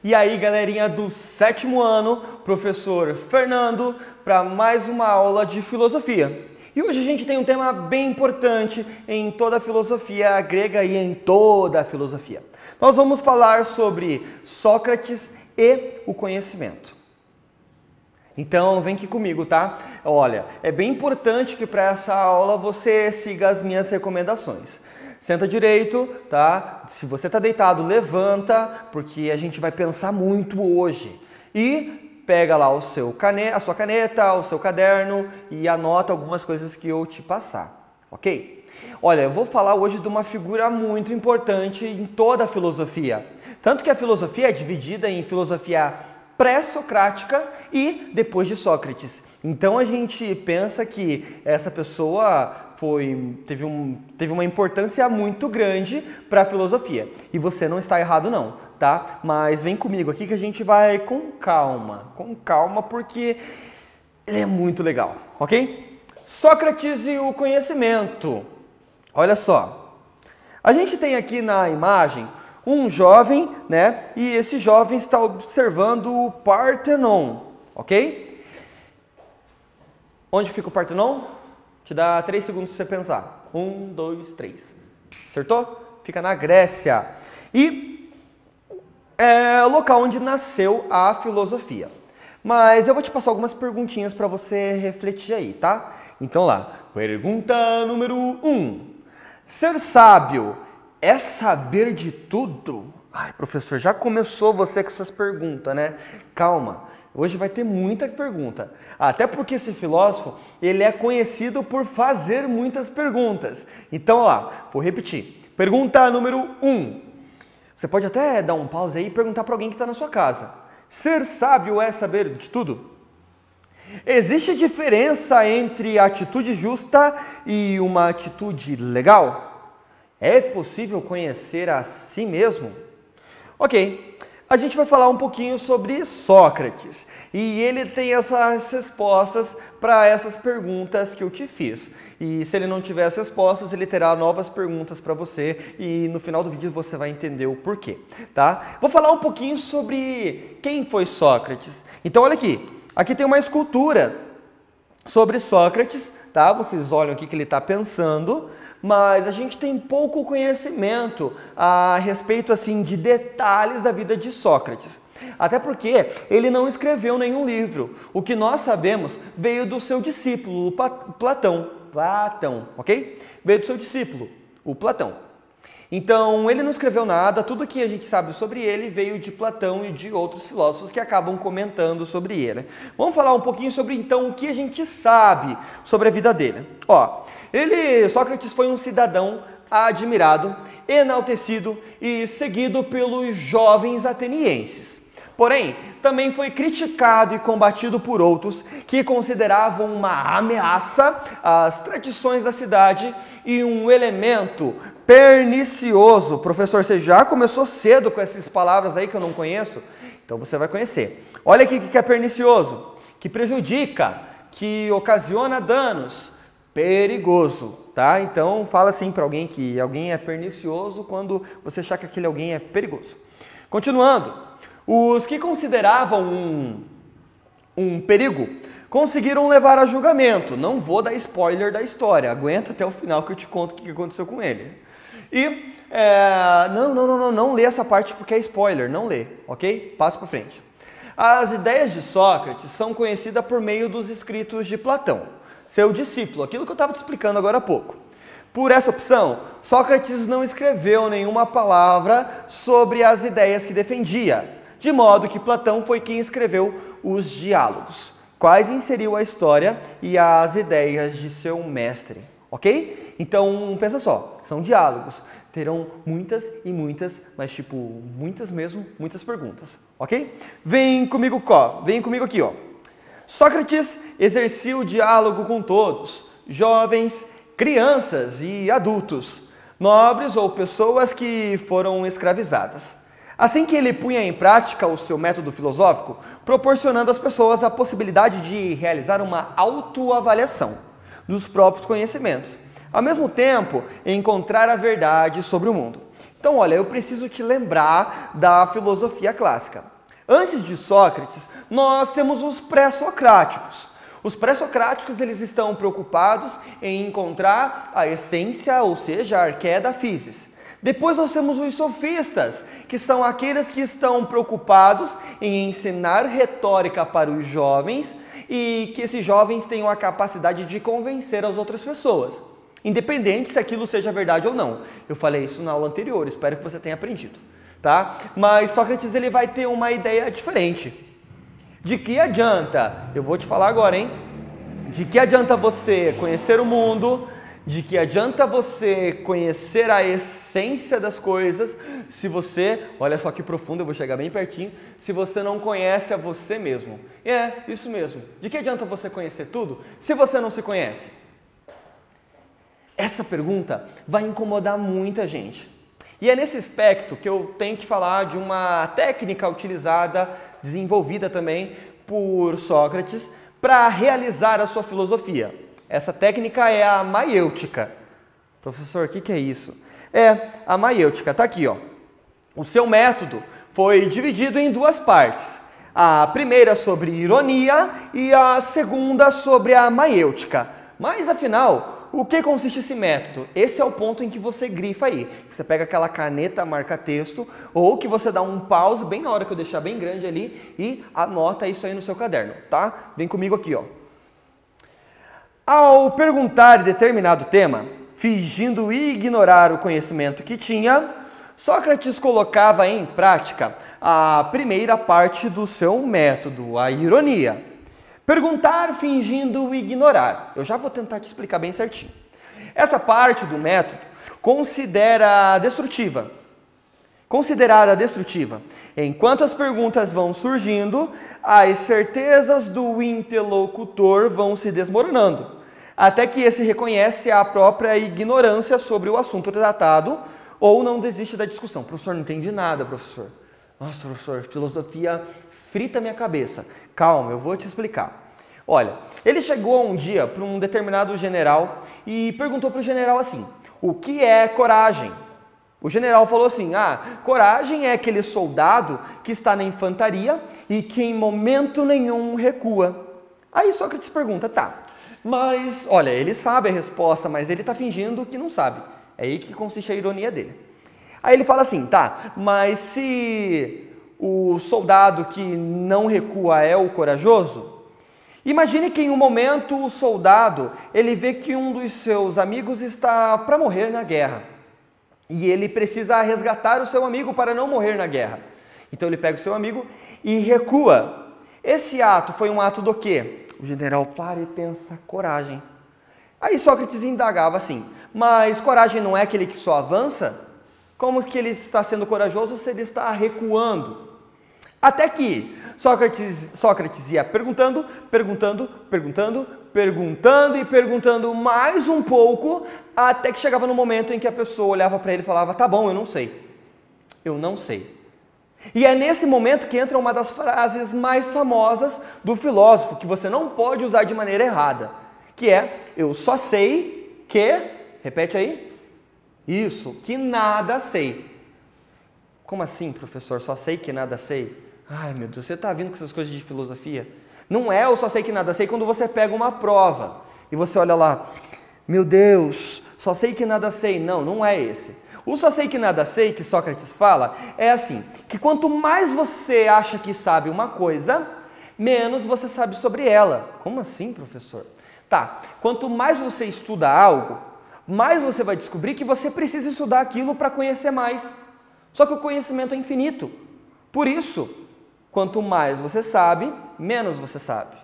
E aí, galerinha do 7º ano, professor Fernando, para mais uma aula de filosofia. E hoje a gente tem um tema bem importante em toda a filosofia grega e em toda a filosofia. Nós vamos falar sobre Sócrates e o conhecimento. Então, vem aqui comigo, tá? Olha, é bem importante que para essa aula você siga as minhas recomendações. Senta direito, tá? Se você está deitado, levanta, porque a gente vai pensar muito hoje. E pega lá a sua caneta, o seu caderno e anota algumas coisas que eu te passar, ok? Olha, eu vou falar hoje de uma figura muito importante em toda a filosofia. Tanto que a filosofia é dividida em filosofia pré-socrática e depois de Sócrates. Então a gente pensa que essa pessoa teve uma importância muito grande para a filosofia. E você não está errado não, tá? Mas vem comigo aqui que a gente vai com calma, porque ele é muito legal, ok? Sócrates e o conhecimento. Olha só, a gente tem aqui na imagem um jovem, né? E esse jovem está observando o Partenon, ok? Onde fica o Partenon? Te dá 3 segundos para você pensar. 1, 2, 3. Acertou? Fica na Grécia. E é o local onde nasceu a filosofia. Mas eu vou te passar algumas perguntinhas para você refletir aí, tá? Então lá, pergunta número 1. Ser sábio é saber de tudo? Ai, professor, já começou você com essas perguntas, né? Calma. Hoje vai ter muita pergunta, até porque esse filósofo, ele é conhecido por fazer muitas perguntas. Então, ó lá, vou repetir. Pergunta número 1. Você pode até dar um pause aí e perguntar para alguém que está na sua casa. Ser sábio é saber de tudo? Existe diferença entre atitude justa e uma atitude legal? É possível conhecer a si mesmo? Ok. A gente vai falar um pouquinho sobre Sócrates e ele tem essas respostas para essas perguntas que eu te fiz. E se ele não tiver as respostas, ele terá novas perguntas para você e no final do vídeo você vai entender o porquê, tá? Vou falar um pouquinho sobre quem foi Sócrates. Então olha aqui tem uma escultura sobre Sócrates, tá? Vocês olham aqui que ele está pensando. Mas a gente tem pouco conhecimento a respeito assim de detalhes da vida de Sócrates. Até porque ele não escreveu nenhum livro. O que nós sabemos veio do seu discípulo, Platão, ok? Veio do seu discípulo, o Platão. Então, ele não escreveu nada, tudo que a gente sabe sobre ele veio de Platão e de outros filósofos que acabam comentando sobre ele. Vamos falar um pouquinho sobre, então, o que a gente sabe sobre a vida dele. Sócrates foi um cidadão admirado, enaltecido e seguido pelos jovens atenienses. Porém, também foi criticado e combatido por outros que consideravam uma ameaça às tradições da cidade e um elemento pernicioso. Professor, você já começou cedo com essas palavras aí que eu não conheço? Então você vai conhecer. Olha aqui o que é pernicioso, que prejudica, que ocasiona danos, perigoso, tá? Então fala assim para alguém que alguém é pernicioso quando você achar que aquele alguém é perigoso. Continuando, os que consideravam um perigo conseguiram levar a julgamento. Não vou dar spoiler da história, aguenta até o final que eu te conto o que aconteceu com ele. E, não lê essa parte porque é spoiler, não lê, ok? Passa para frente. As ideias de Sócrates são conhecidas por meio dos escritos de Platão, seu discípulo, aquilo que eu estava te explicando agora há pouco. Por essa opção, Sócrates não escreveu nenhuma palavra sobre as ideias que defendia, de modo que Platão foi quem escreveu os diálogos, quais inseriu a história e as ideias de seu mestre, ok? Então, pensa só, são diálogos, terão muitas e muitas, mas tipo, muitas mesmo, muitas perguntas, ok? Vem comigo aqui, ó. Sócrates exercia o diálogo com todos, jovens, crianças e adultos, nobres ou pessoas que foram escravizadas. Assim que ele punha em prática o seu método filosófico, proporcionando às pessoas a possibilidade de realizar uma autoavaliação dos próprios conhecimentos, ao mesmo tempo encontrar a verdade sobre o mundo. Então, olha, eu preciso te lembrar da filosofia clássica. Antes de Sócrates, nós temos os pré-socráticos. Os pré-socráticos, eles estão preocupados em encontrar a essência, ou seja, a arqué da physis. Depois nós temos os sofistas, que são aqueles que estão preocupados em ensinar retórica para os jovens e que esses jovens tenham a capacidade de convencer as outras pessoas, independente se aquilo seja verdade ou não. Eu falei isso na aula anterior, espero que você tenha aprendido, tá? Mas Sócrates ele vai ter uma ideia diferente. De que adianta, eu vou te falar agora, hein? De que adianta você conhecer o mundo, de que adianta você conhecer a essência das coisas, se você, olha só que profundo, eu vou chegar bem pertinho, se você não conhece a você mesmo. É, isso mesmo. De que adianta você conhecer tudo, se você não se conhece? Essa pergunta vai incomodar muita gente. E é nesse aspecto que eu tenho que falar de uma técnica utilizada, desenvolvida também por Sócrates, para realizar a sua filosofia. Essa técnica é a maiêutica. Professor, o que é isso? É a maiêutica, tá aqui, ó. O seu método foi dividido em duas partes. A primeira sobre ironia e a segunda sobre a maiêutica. Mas afinal, o que consiste esse método? Esse é o ponto em que você grifa aí. Você pega aquela caneta marca-texto ou que você dá um pause bem na hora que eu deixar bem grande ali e anota isso aí no seu caderno, tá? Vem comigo aqui, ó. Ao perguntar determinado tema, fingindo ignorar o conhecimento que tinha, Sócrates colocava em prática a primeira parte do seu método, a ironia. Perguntar fingindo ignorar. Eu já vou tentar te explicar bem certinho. Essa parte do método considerada destrutiva. Enquanto as perguntas vão surgindo, as certezas do interlocutor vão se desmoronando, até que esse reconhece a própria ignorância sobre o assunto tratado ou não desiste da discussão. Professor, não entendi nada, professor. Nossa, professor, filosofia frita minha cabeça. Calma, eu vou te explicar. Olha, ele chegou um dia para um determinado general e perguntou para o general assim, o que é coragem? O general falou assim, coragem é aquele soldado que está na infantaria e que em momento nenhum recua. Aí Sócrates pergunta, tá, mas, olha, ele sabe a resposta, mas ele está fingindo que não sabe. É aí que consiste a ironia dele. Aí ele fala assim, tá, mas se o soldado que não recua é o corajoso, imagine que em um momento o soldado, ele vê que um dos seus amigos está para morrer na guerra. E ele precisa resgatar o seu amigo para não morrer na guerra. Então ele pega o seu amigo e recua. Esse ato foi um ato do quê? O general para e pensa, coragem. Aí Sócrates indagava assim, mas coragem não é aquele que só avança? Como que ele está sendo corajoso se ele está recuando? Até que Sócrates ia perguntando e perguntando mais um pouco, até que chegava no momento em que a pessoa olhava para ele e falava, tá bom, eu não sei. E é nesse momento que entra uma das frases mais famosas do filósofo, que você não pode usar de maneira errada, que é, eu só sei que, repete aí, isso, que nada sei. Como assim, professor, só sei que nada sei? Ai, meu Deus, você está vindo com essas coisas de filosofia? Não é eu só sei que nada sei quando você pega uma prova e você olha lá, meu Deus, só sei que nada sei. Não, não é esse. O só sei que nada sei que Sócrates fala é assim, que quanto mais você acha que sabe uma coisa, menos você sabe sobre ela. Como assim, professor? Tá, quanto mais você estuda algo, mais você vai descobrir que você precisa estudar aquilo para conhecer mais. Só que o conhecimento é infinito. Por isso, quanto mais você sabe, menos você sabe.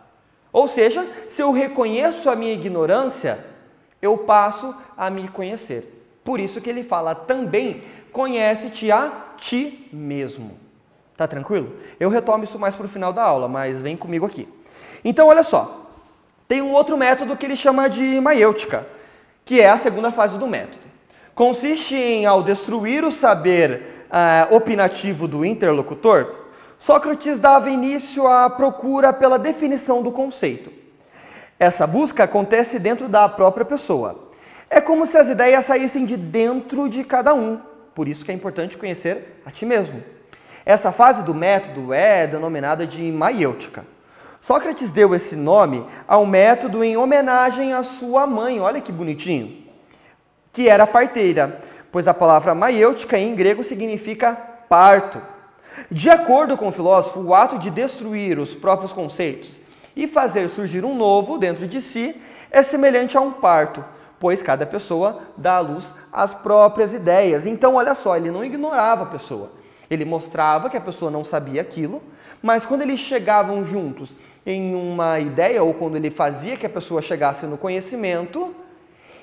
Ou seja, se eu reconheço a minha ignorância, eu passo a me conhecer. Por isso que ele fala também, conhece-te a ti mesmo. Tá tranquilo? Eu retomo isso mais para o final da aula, mas vem comigo aqui. Então, olha só. Tem um outro método que ele chama de maiêutica, que é a segunda fase do método. Consiste em, ao destruir o saber opinativo do interlocutor, Sócrates dava início à procura pela definição do conceito. Essa busca acontece dentro da própria pessoa. É como se as ideias saíssem de dentro de cada um. Por isso que é importante conhecer a ti mesmo. Essa fase do método é denominada de maiêutica. Sócrates deu esse nome ao método em homenagem à sua mãe, olha que bonitinho, que era parteira, pois a palavra maiêutica em grego significa parto. De acordo com o filósofo, o ato de destruir os próprios conceitos e fazer surgir um novo dentro de si é semelhante a um parto, pois cada pessoa dá à luz as próprias ideias. Então, olha só, ele não ignorava a pessoa. Ele mostrava que a pessoa não sabia aquilo, mas quando eles chegavam juntos em uma ideia, ou quando ele fazia que a pessoa chegasse no conhecimento,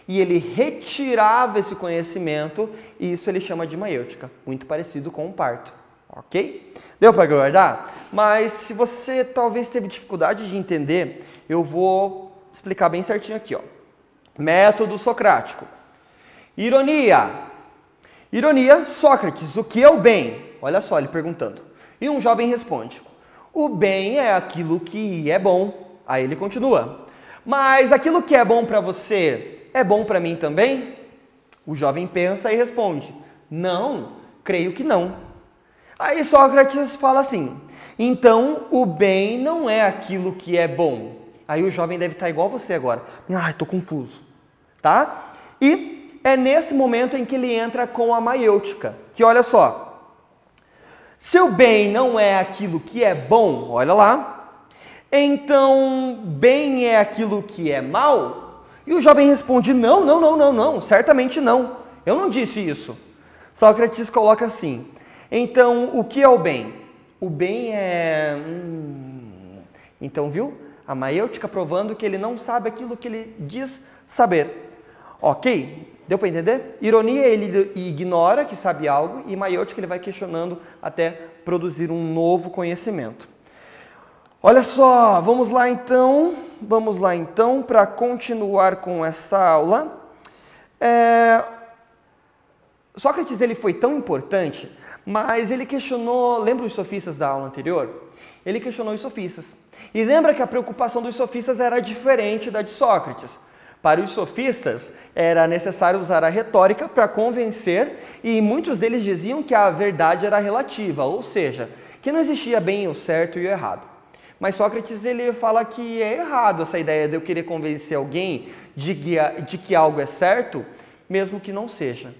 e ele retirava esse conhecimento, isso ele chama de maiêutica, muito parecido com um parto. Ok? Deu para guardar? Mas se você talvez teve dificuldade de entender, eu vou explicar bem certinho aqui, ó. Método socrático. Ironia. Ironia, Sócrates, o que é o bem? Olha só, ele perguntando. E um jovem responde, o bem é aquilo que é bom. Aí ele continua, mas aquilo que é bom para você é bom para mim também? O jovem pensa e responde, não, creio que não. Aí Sócrates fala assim, então o bem não é aquilo que é bom. Aí o jovem deve estar igual você agora. Ai, tô confuso. Tá? E é nesse momento em que ele entra com a maiêutica, que olha só, se o bem não é aquilo que é bom, olha lá, então bem é aquilo que é mal? E o jovem responde, não, certamente não. Eu não disse isso. Sócrates coloca assim, então o que é o bem? O bem é... Então, viu? A maiêutica provando que ele não sabe aquilo que ele diz saber. Ok? Deu para entender? Ironia, ele ignora que sabe algo, e maiêutica ele vai questionando até produzir um novo conhecimento. Olha só, vamos lá então para continuar com essa aula. Sócrates ele foi tão importante, mas ele questionou, lembra os sofistas da aula anterior? Ele questionou os sofistas. E lembra que a preocupação dos sofistas era diferente da de Sócrates. Para os sofistas, era necessário usar a retórica para convencer, e muitos deles diziam que a verdade era relativa, ou seja, que não existia bem o certo e o errado. Mas Sócrates ele fala que é errado essa ideia de eu querer convencer alguém de que algo é certo, mesmo que não seja.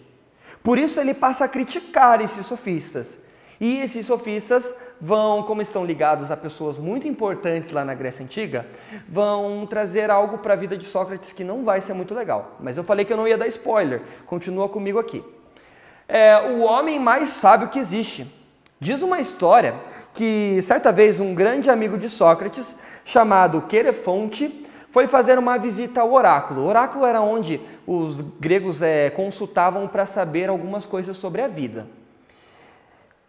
Por isso ele passa a criticar esses sofistas. E esses sofistas vão, como estão ligados a pessoas muito importantes lá na Grécia Antiga, vão trazer algo para a vida de Sócrates que não vai ser muito legal. Mas eu falei que eu não ia dar spoiler, continua comigo aqui. O homem mais sábio que existe. Diz uma história que certa vez um grande amigo de Sócrates, chamado Querefonte, foi fazer uma visita ao oráculo. O oráculo era onde os gregos consultavam para saber algumas coisas sobre a vida.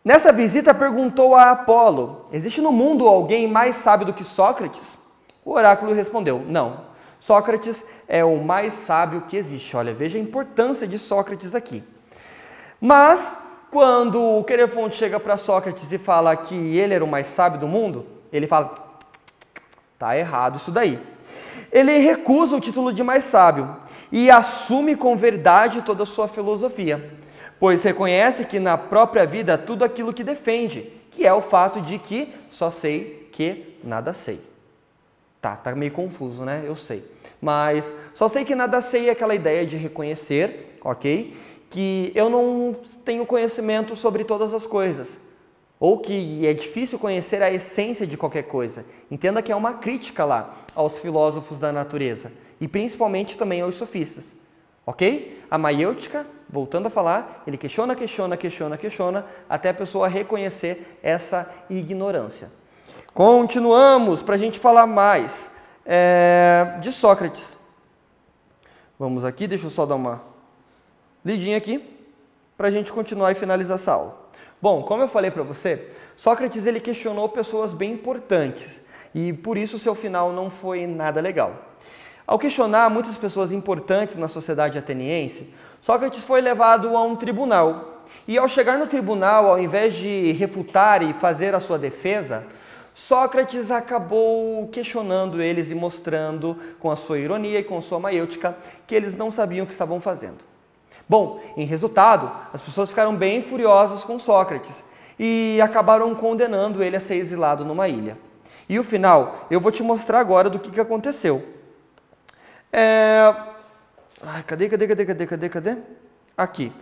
Nessa visita perguntou a Apolo, existe no mundo alguém mais sábio do que Sócrates? O oráculo respondeu, não, Sócrates é o mais sábio que existe. Olha, veja a importância de Sócrates aqui. Mas, quando o Querefonte chega para Sócrates e fala que ele era o mais sábio do mundo, ele fala, tá errado isso daí. Ele recusa o título de mais sábio e assume com verdade toda a sua filosofia, pois reconhece que na própria vida tudo aquilo que defende, que é o fato de que só sei que nada sei. Tá meio confuso, né? Eu sei. Mas só sei que nada sei é aquela ideia de reconhecer, ok? Que eu não tenho conhecimento sobre todas as coisas. Ou que é difícil conhecer a essência de qualquer coisa. Entenda que é uma crítica lá aos filósofos da natureza. E principalmente também aos sofistas. Ok? A maiêutica, voltando a falar, ele questiona, até a pessoa reconhecer essa ignorância. Continuamos para a gente falar mais de Sócrates. Vamos aqui, deixa eu só dar uma lidinha aqui, para a gente continuar e finalizar essa aula. Bom, como eu falei para você, Sócrates ele questionou pessoas bem importantes, e por isso o seu final não foi nada legal. Ao questionar muitas pessoas importantes na sociedade ateniense, Sócrates foi levado a um tribunal. E ao chegar no tribunal, ao invés de refutar e fazer a sua defesa, Sócrates acabou questionando eles e mostrando com a sua ironia e com a sua maiêutica que eles não sabiam o que estavam fazendo. Bom, em resultado, as pessoas ficaram bem furiosas com Sócrates e acabaram condenando ele a ser exilado numa ilha. E o final, eu vou te mostrar agora do que aconteceu. Cadê? Aqui.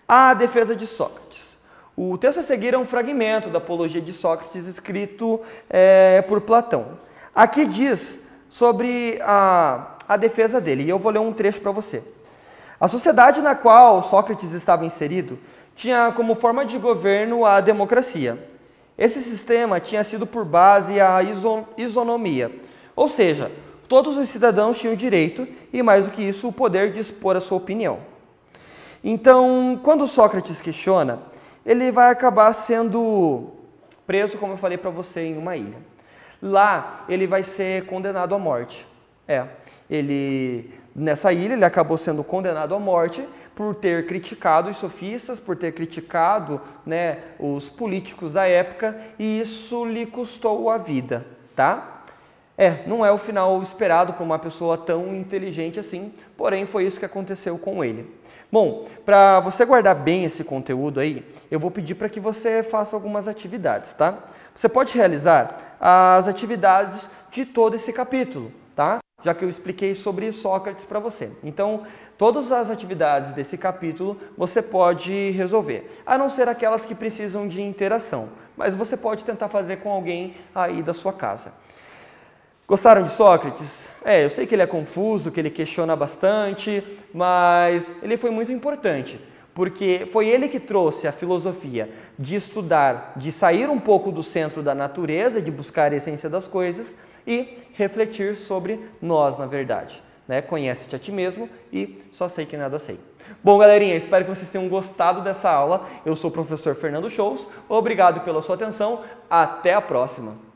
A defesa de Sócrates. O texto a seguir é um fragmento da Apologia de Sócrates escrito por Platão. Aqui diz sobre a defesa dele, e eu vou ler um trecho para você. A sociedade na qual Sócrates estava inserido tinha como forma de governo a democracia. Esse sistema tinha sido por base a isonomia, ou seja, todos os cidadãos tinham direito e, mais do que isso, o poder de expor a sua opinião. Então, quando Sócrates questiona, ele vai acabar sendo preso, como eu falei para você, em uma ilha. Lá, ele vai ser condenado à morte. Nessa ilha, ele acabou sendo condenado à morte por ter criticado os sofistas, por ter criticado, né, os políticos da época, e isso lhe custou a vida, tá? Não é o final esperado por uma pessoa tão inteligente assim, porém foi isso que aconteceu com ele. Bom, para você guardar bem esse conteúdo aí, eu vou pedir para que você faça algumas atividades, tá? Você pode realizar as atividades de todo esse capítulo, tá? Já que eu expliquei sobre Sócrates para você. Então, todas as atividades desse capítulo você pode resolver, a não ser aquelas que precisam de interação, mas você pode tentar fazer com alguém aí da sua casa. Gostaram de Sócrates? Eu sei que ele é confuso, que ele questiona bastante, mas ele foi muito importante, porque foi ele que trouxe a filosofia de estudar, de sair um pouco do centro da natureza, de buscar a essência das coisas e refletir sobre nós, na verdade. Conhece-te a ti mesmo e só sei que nada sei. Bom, galerinha, espero que vocês tenham gostado dessa aula. Eu sou o professor Fernando Shows. Obrigado pela sua atenção. Até a próxima.